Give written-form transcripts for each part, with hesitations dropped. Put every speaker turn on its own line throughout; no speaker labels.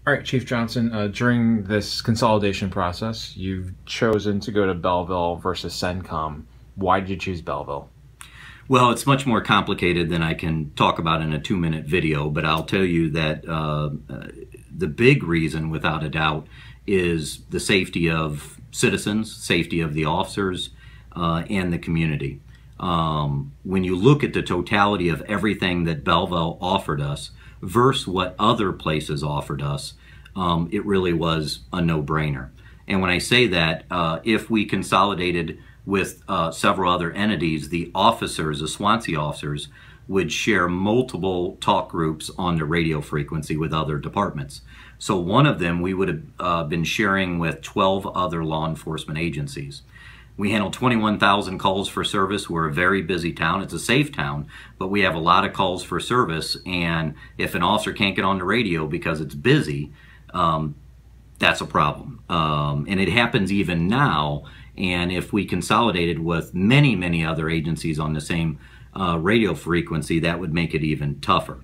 All right, Chief Johnson, during this consolidation process, you've chosen to go to Belleville versus CENTCOM. Why did you choose Belleville?
Well, it's much more complicated than I can talk about in a 2-minute video, but I'll tell you that the big reason, without a doubt, is the safety of citizens, safety of the officers, and the community. When you look at the totality of everything that Belleville offered us versus what other places offered us, it really was a no-brainer. And when I say that, if we consolidated with several other entities, the officers, the Swansea officers, would share multiple talk groups on the radio frequency with other departments. So one of them we would have been sharing with 12 other law enforcement agencies. We handle 21,000 calls for service. We're a very busy town. It's a safe town, but we have a lot of calls for service. And if an officer can't get on the radio because it's busy, that's a problem. And it happens even now. And if we consolidated with many, many other agencies on the same radio frequency, that would make it even tougher.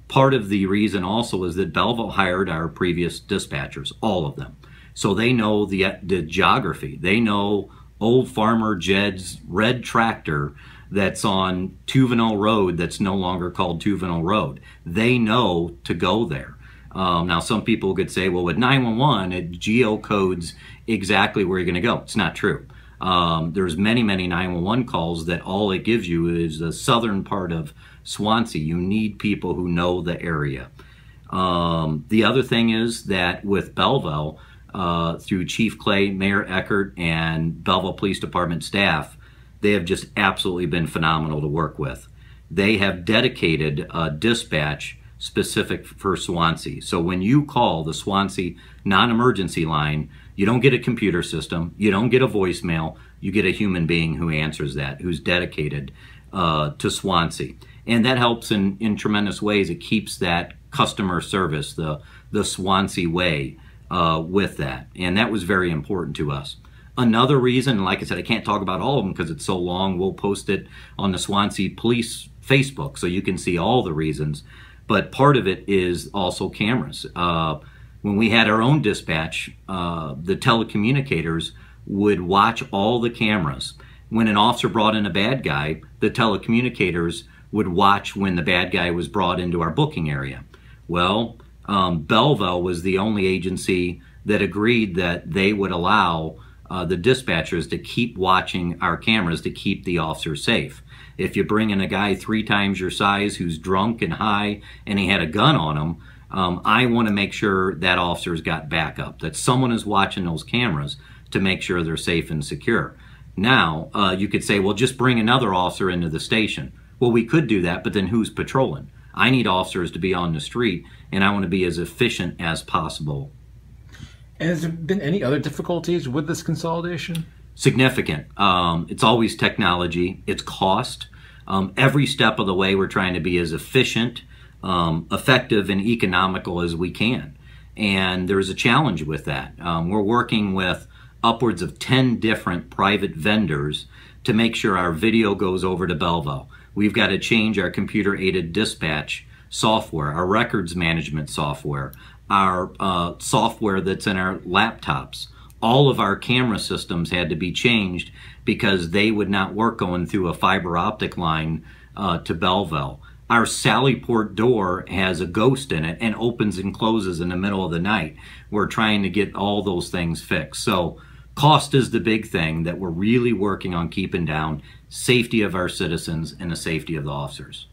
Part of the reason also is that Belleville hired our previous dispatchers, all of them. So they know the geography. They know old Farmer Jed's red tractor that's on Tuvenel Road that's no longer called Tuvenel Road. They know to go there. Now, some people could say, well, with 911, it geocodes exactly where you're going to go. It's not true. There's many, many 911 calls that all it gives you is the southern part of Swansea. You need people who know the area. The other thing is that with Belleville, through Chief Clay, Mayor Eckert, and Belleville Police Department staff, they have just absolutely been phenomenal to work with. They have dedicated dispatch specific for Swansea. So when you call the Swansea non-emergency line, you don't get a computer system, you don't get a voicemail, you get a human being who answers that, who's dedicated to Swansea. And that helps in tremendous ways. It keeps that customer service, the Swansea way, with that. And that was very important to us. Another reason, like I said, I can't talk about all of them because it's so long. We'll post it on the Swansea Police Facebook so you can see all the reasons. But part of it is also cameras. When we had our own dispatch, the telecommunicators would watch all the cameras. When an officer brought in a bad guy, the telecommunicators would watch when the bad guy was brought into our booking area. Well, Belleville was the only agency that agreed that they would allow the dispatchers to keep watching our cameras to keep the officers safe. If you bring in a guy 3 times your size who's drunk and high and he had a gun on him, I want to make sure that officer's got backup, that someone is watching those cameras to make sure they're safe and secure. Now, you could say, well, just bring another officer into the station. Well, we could do that, but then who's patrolling? I need officers to be on the street, and I want to be as efficient as possible.
And has there been any other difficulties with this consolidation?
Significant. It's always technology. It's cost. Every step of the way, we're trying to be as efficient, effective, and economical as we can. And there's a challenge with that. We're working with upwards of 10 different private vendors to make sure our video goes over to Belleville. We've got to change our computer-aided dispatch software, our records management software, our software that's in our laptops. All of our camera systems had to be changed because they would not work going through a fiber optic line to Belleville. Our Sallyport door has a ghost in it and opens and closes in the middle of the night. We're trying to get all those things fixed. So cost is the big thing that we're really working on keeping down, safety of our citizens and the safety of the officers.